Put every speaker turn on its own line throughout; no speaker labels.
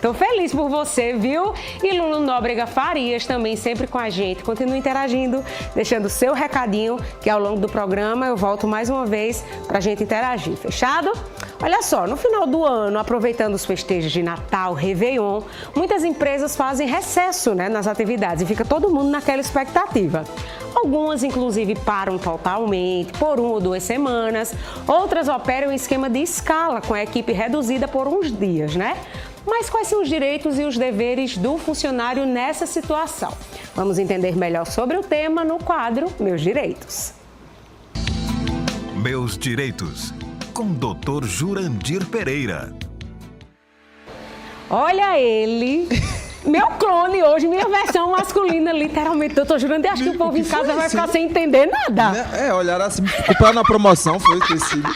Tô feliz por você, viu? E Lulu Nóbrega Farias também sempre com a gente. Continue interagindo, deixando o seu recadinho, que ao longo do programa eu volto mais uma vez pra gente interagir. Fechado? Olha só, no final do ano, aproveitando os festejos de Natal, Réveillon, muitas empresas fazem recesso, né, nas atividades e fica todo mundo naquela expectativa. Algumas, inclusive, param totalmente por 1 ou 2 semanas. Outras operam em esquema de escala, com a equipe reduzida por uns dias, né? Mas quais são os direitos e os deveres do funcionário nessa situação? Vamos entender melhor sobre o tema no quadro Meus Direitos.
Meus Direitos, com Dr. Jurandir Pereira.
Olha ele... Meu clone hoje, minha versão masculina, literalmente. Doutor Jurandir, acho que o povo em casa vai ficar sem entender nada.
Olharam assim, comprar na promoção, foi tecido.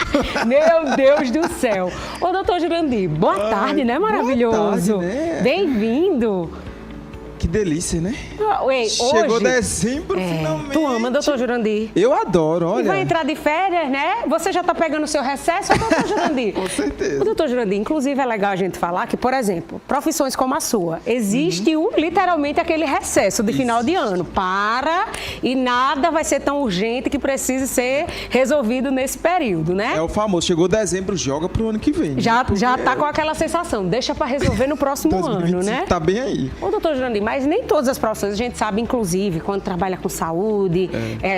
Meu Deus do céu. Ô, doutor Jurandir, boa tarde, né? Maravilhoso.
Boa tarde, né?
Bem-vindo.
Que delícia, né?
hoje,
Chegou dezembro, finalmente.
Tu ama, doutor Jurandir?
Eu adoro, olha.
E vai entrar de férias, né? Você já tá pegando o seu recesso, doutor Jurandir?
Com certeza.
O doutor Jurandir, inclusive é legal a gente falar que, por exemplo, profissões como a sua, existe literalmente aquele recesso de final de ano. Para e nada vai ser tão urgente que precise ser resolvido nesse período, né?
É o famoso, chegou dezembro, joga pro ano que vem.
Já tá com aquela sensação, deixa para resolver no próximo ano, né?
Tá bem aí.
Ô, doutor Jurandir, mas nem todas as profissões, a gente sabe, inclusive, quando trabalha com saúde,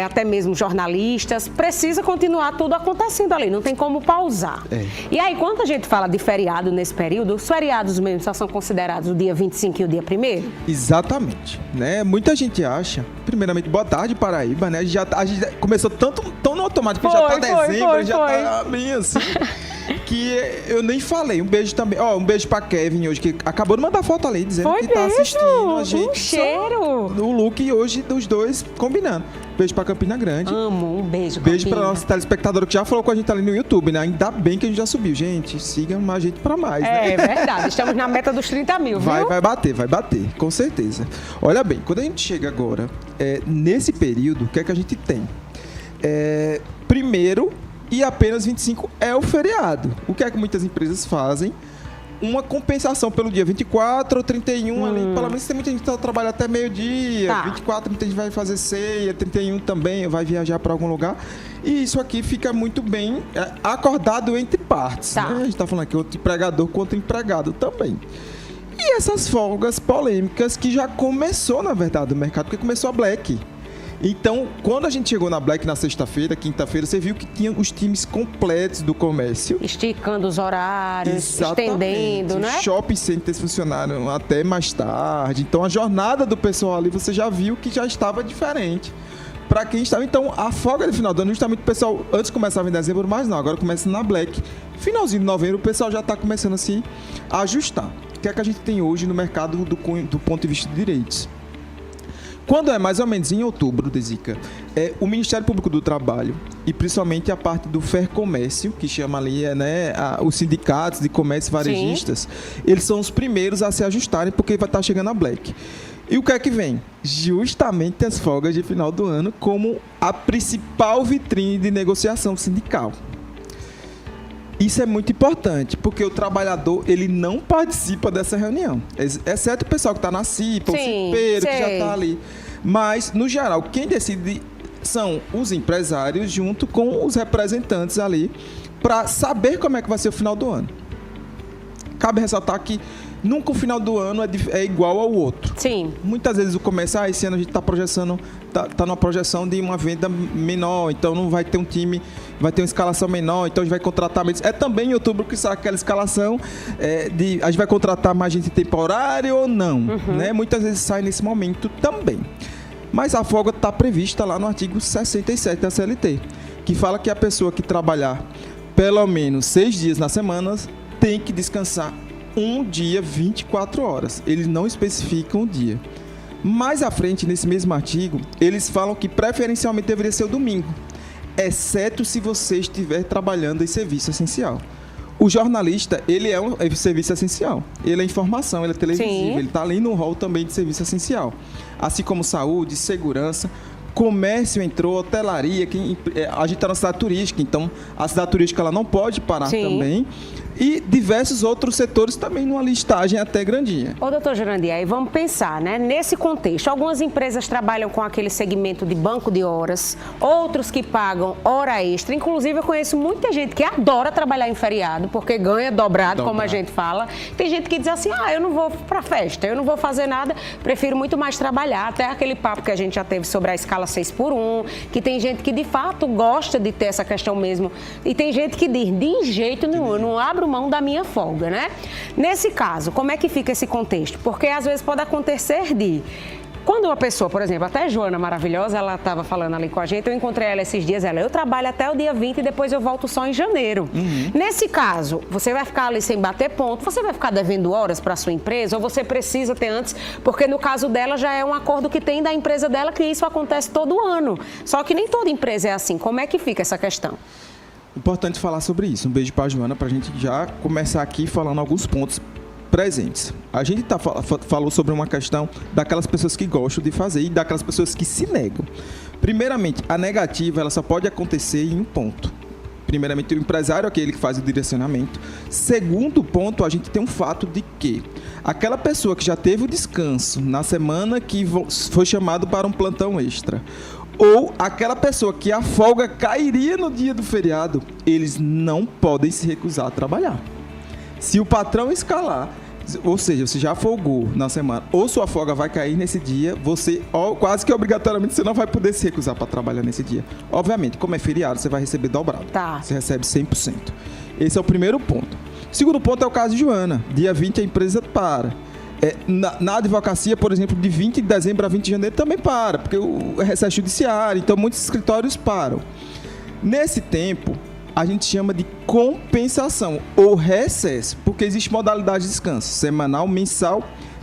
até mesmo jornalistas, precisa continuar tudo acontecendo ali, não tem como pausar. E aí, quando a gente fala de feriado nesse período, os feriados mesmo só são considerados o dia 25 e o dia 1º?
Exatamente, né? Muita gente acha, primeiramente, boa tarde, Paraíba, né? A gente começou tão no automático, que já tá dezembro, já tá bem assim... Que eu nem falei. Um beijo também. Ó, um beijo pra Kevin hoje, que acabou de mandar foto ali, dizendo que tá assistindo a gente.
Um cheiro!
O look hoje dos dois combinando. Beijo pra Campina Grande.
Amo, um beijo,
Beijo pra nossa telespectadora que já falou com a gente ali no YouTube, né? Ainda bem que a gente já subiu. Gente, sigam a gente pra mais, né?
É verdade, estamos na meta dos 30 mil, viu?
Vai bater, com certeza. Olha bem, quando a gente chega agora, nesse período, o que é que a gente tem? Primeiro, e apenas 25 é o feriado. O que é que muitas empresas fazem? Uma compensação pelo dia 24 ou 31 ali. Pelo menos tem muita gente que trabalha até meio-dia. 24, muita gente vai fazer ceia. 31 também vai viajar para algum lugar. E isso aqui fica muito bem acordado entre partes. Né? A gente está falando aqui outro empregador contra empregado também. E essas folgas polêmicas que já começou, na verdade, o mercado, porque começou a Black. Então, quando a gente chegou na Black na sexta-feira, quinta-feira, você viu que tinha os times completos do comércio.
Esticando os horários, estendendo, né?
Os shopping centers funcionaram até mais tarde. Então, a jornada do pessoal ali, você já viu que já estava diferente. Para quem estava... Então, a folga de final do ano, justamente o pessoal, antes começava em dezembro, mas não, agora começa na Black. Finalzinho de novembro, o pessoal já está começando a se ajustar. O que é que a gente tem hoje no mercado do ponto de vista de direitos? Quando é mais ou menos em outubro, Desica, o Ministério Público do Trabalho e principalmente a parte do Fercomércio, que chama ali, né, os sindicatos de comércio varejistas, eles são os primeiros a se ajustarem porque vai estar chegando a Black. E o que é que vem? Justamente as folgas de final do ano como a principal vitrine de negociação sindical. Isso é muito importante, porque o trabalhador, ele não participa dessa reunião. Exceto o pessoal que está na CIPA, o CIPeiro, que já está ali. Mas, no geral, quem decide são os empresários junto com os representantes ali para saber como é que vai ser o final do ano. Cabe ressaltar que nunca o final do ano é igual ao outro.
Sim.
Muitas vezes o comércio, esse ano a gente está projetando, tá numa projeção de uma venda menor, então não vai ter um time, vai ter uma escalação menor, então a gente vai contratar menos. É também em outubro que sai aquela escalação a gente vai contratar mais gente temporária ou não, né? Muitas vezes sai nesse momento também. Mas a folga está prevista lá no artigo 67 da CLT, que fala que a pessoa que trabalhar pelo menos 6 dias na semana tem que descansar um dia 24 horas. Eles não especificam o dia. Mais à frente, nesse mesmo artigo, eles falam que preferencialmente deveria ser o domingo, exceto se você estiver trabalhando em serviço essencial. O jornalista, ele é um serviço essencial. Ele é informação, ele é televisivo,
Sim.
ele está ali no rol também de serviço essencial. Assim como saúde, segurança, comércio entrou, hotelaria, a gente está na cidade turística, então a cidade turística ela não pode parar
Sim.
também. e diversos outros setores também numa listagem até grandinha.
Ô, doutor Jurandir, aí vamos pensar, né? Nesse contexto, algumas empresas trabalham com aquele segmento de banco de horas, outros que pagam hora extra. Inclusive, eu conheço muita gente que adora trabalhar em feriado, porque ganha dobrado, como a gente fala. Tem gente que diz assim, eu não vou pra festa, eu não vou fazer nada, prefiro muito mais trabalhar. Até aquele papo que a gente já teve sobre a escala 6x1, que tem gente que de fato gosta de ter essa questão mesmo. E tem gente que diz, de jeito nenhum, eu não abro mão da minha folga, né? Nesse caso, como é que fica esse contexto? Porque às vezes pode acontecer quando uma pessoa, por exemplo, até a Joana maravilhosa, ela estava falando ali com a gente, eu encontrei ela esses dias, eu trabalho até o dia 20 e depois eu volto só em janeiro. Nesse caso, você vai ficar ali sem bater ponto, você vai ficar devendo horas para a sua empresa ou você precisa ter antes, porque no caso dela já é um acordo que tem da empresa dela que isso acontece todo ano. Só que nem toda empresa é assim. Como é que fica essa questão?
Importante falar sobre isso. Um beijo para a Joana, para a gente já começar aqui falando alguns pontos presentes. A gente falou sobre uma questão daquelas pessoas que gostam de fazer e daquelas pessoas que se negam. Primeiramente, a negativa ela só pode acontecer em um ponto. Primeiramente, o empresário é aquele que faz o direcionamento. Segundo ponto, a gente tem um fato de que aquela pessoa que já teve o descanso na semana que foi chamado para um plantão extra, ou aquela pessoa que a folga cairia no dia do feriado, eles não podem se recusar a trabalhar. Se o patrão escalar, ou seja, você já folgou na semana, ou sua folga vai cair nesse dia, você quase que obrigatoriamente você não vai poder se recusar para trabalhar nesse dia. Obviamente, como é feriado, você vai receber dobrado.
Tá.
Você recebe 100%. Esse é o primeiro ponto. Segundo ponto é o caso de Joana. Dia 20 a empresa para. Na advocacia, por exemplo, de 20 de dezembro a 20 de janeiro também para, porque o recesso judiciário, então muitos escritórios param. Nesse tempo, a gente chama de compensação ou recesso, porque existe modalidade de descanso, semanal, mensal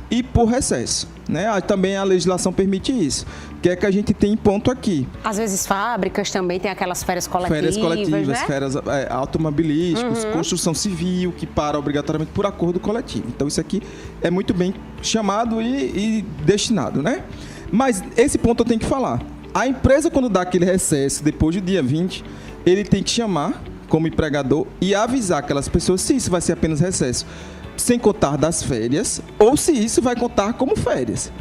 e por recesso, né? Também a legislação permite isso. O que é que a gente tem em ponto aqui?
Às vezes fábricas também tem aquelas férias coletivas, né?
Férias automobilísticas, construção civil, que para obrigatoriamente por acordo coletivo. Então isso aqui é muito bem chamado e destinado, né? Mas esse ponto eu tenho que falar. A empresa, quando dá aquele recesso depois do dia 20, ele tem que chamar como empregador e avisar aquelas pessoas se isso vai ser apenas recesso, sem contar das férias, ou se isso vai contar como férias.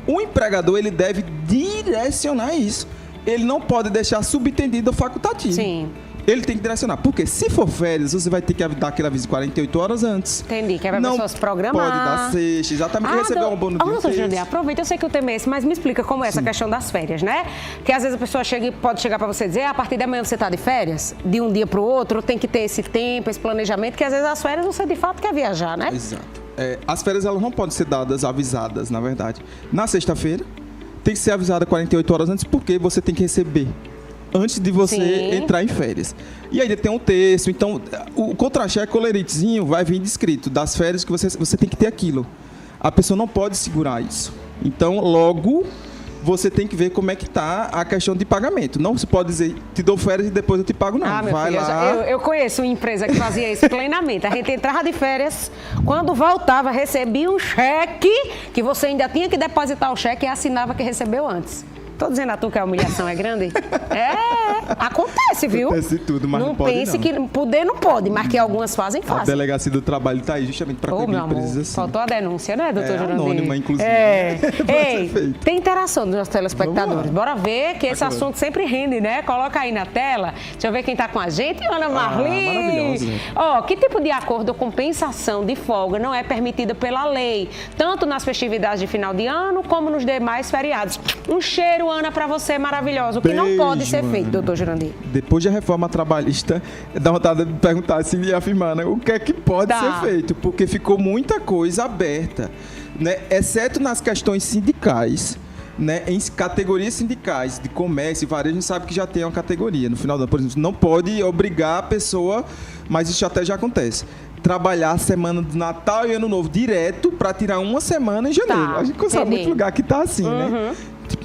O empregador, ele deve direcionar isso. Ele não pode deixar subentendido ou facultativo.
Sim.
Ele tem que direcionar. Porque se for férias, você vai ter que dar aquele aviso 48 horas antes.
Entendi, que é para a pessoa se programar.
Pode dar sexta, exatamente, receber um bônus de sexta.
Aproveita, eu sei que o tema é esse, mas me explica como é essa questão das férias, né? Que às vezes a pessoa pode chegar para você dizer, a partir da manhã você está de férias, de um dia para o outro, tem que ter esse tempo, esse planejamento, que às vezes as férias você de fato quer viajar, né?
Exato. As férias elas não podem ser dadas avisadas, na verdade. Na sexta-feira, tem que ser avisada 48 horas antes, porque você tem que receber antes de você entrar em férias. E ainda tem um texto, então o contra-cheque, coleritezinho, vai vir descrito das férias que você tem que ter aquilo. A pessoa não pode segurar isso. Então, logo, você tem que ver como é que está a questão de pagamento. Não se pode dizer, te dou férias e depois eu te pago, não.
Meu
vai
filho,
lá.
Eu conheço uma empresa que fazia isso plenamente. A gente entrava de férias, quando voltava, recebia um cheque, que você ainda tinha que depositar o cheque e assinava que recebeu antes. Tô dizendo a tu que a humilhação é grande? Acontece, viu?
Acontece tudo, mas não pode não.
Pense que poder não pode, mas que algumas fazem.
A delegacia do trabalho está aí justamente para cobrir empresas assim.
Faltou a denúncia, né, doutor Jurandir?
Anônima, inclusive.
Ei, tem interação dos nossos telespectadores. Bora ver que esse assunto sempre rende, né? Coloca aí na tela. Deixa eu ver quem tá com a gente. Ana Marli.
Maravilhosa.
Que tipo de acordo ou compensação de folga não é permitida pela lei? Tanto nas festividades de final de ano, como nos demais feriados. Um cheiro, Ana, para você, maravilhoso. O que não pode ser feito, doutor Jurandir?
Depois da reforma trabalhista, dá vontade de perguntar assim e afirmar, né? O que é que pode ser feito? Porque ficou muita coisa aberta, né? Exceto nas questões sindicais, né? Em categorias sindicais de comércio e varejo, a gente sabe que já tem uma categoria. No final do ano, por exemplo, não pode obrigar a pessoa, mas isso até já acontece, trabalhar a semana do Natal e Ano Novo direto para tirar uma semana em janeiro. A gente sabe muito lugar que tá assim, né?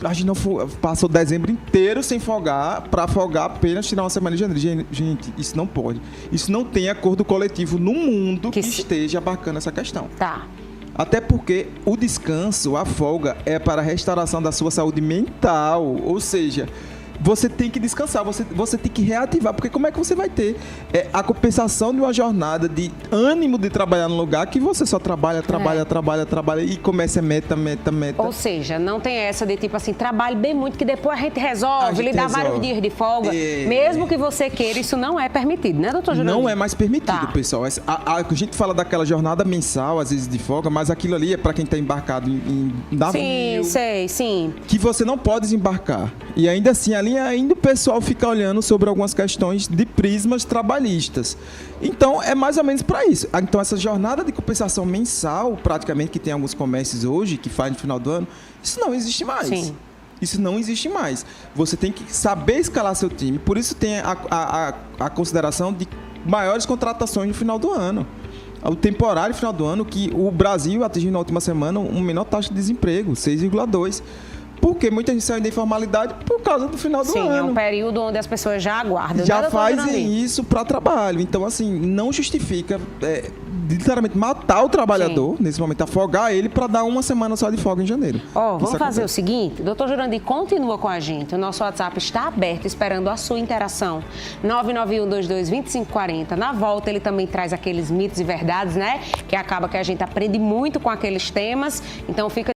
A gente não passou dezembro inteiro sem folgar, para folgar apenas tirar uma semana de janeiro. Gente, isso não pode. Isso não tem acordo coletivo no mundo que esteja abarcando essa questão.
Tá.
Até porque o descanso, a folga, é para a restauração da sua saúde mental. Ou seja, você tem que descansar, você tem que reativar, porque como é que você vai ter a compensação de uma jornada de ânimo de trabalhar no lugar que você só trabalha e começa meta.
Ou seja, não tem essa de tipo assim, trabalhe bem muito que depois a gente resolve, lhe dá vários dias de folga. Mesmo que você queira, isso não é permitido, né, doutor Jurandir?
Não é mais permitido,
Tá.
pessoal. A gente fala daquela jornada mensal, às vezes de folga, mas aquilo ali é para quem está embarcado em navio.
Sim, sei, sim.
Que você não pode desembarcar. E ainda assim, ali ainda o pessoal fica olhando sobre algumas questões de prismas trabalhistas. Então, é mais ou menos para isso. Então, essa jornada de compensação mensal, praticamente, que tem alguns comércios hoje, que faz no final do ano, isso não existe mais.
Sim.
Isso não existe mais. Você tem que saber escalar seu time. Por isso tem a consideração de maiores contratações no final do ano. O temporário final do ano, que o Brasil atingiu na última semana uma menor taxa de desemprego, 6,2%. Porque muita gente saiu da informalidade por causa do final do ano.
Sim, é um período onde as pessoas já aguardam.
Já
né, doutor Jurandir?
fazem isso para trabalho. Então, assim, não justifica literalmente matar o trabalhador, nesse momento, afogar ele para dar uma semana só de folga em janeiro.
Vamos fazer o seguinte, doutor Jurandir, continua com a gente. O nosso WhatsApp está aberto, esperando a sua interação. 991222540. Na volta, ele também traz aqueles mitos e verdades, né? Que acaba que a gente aprende muito com aqueles temas. Então, fica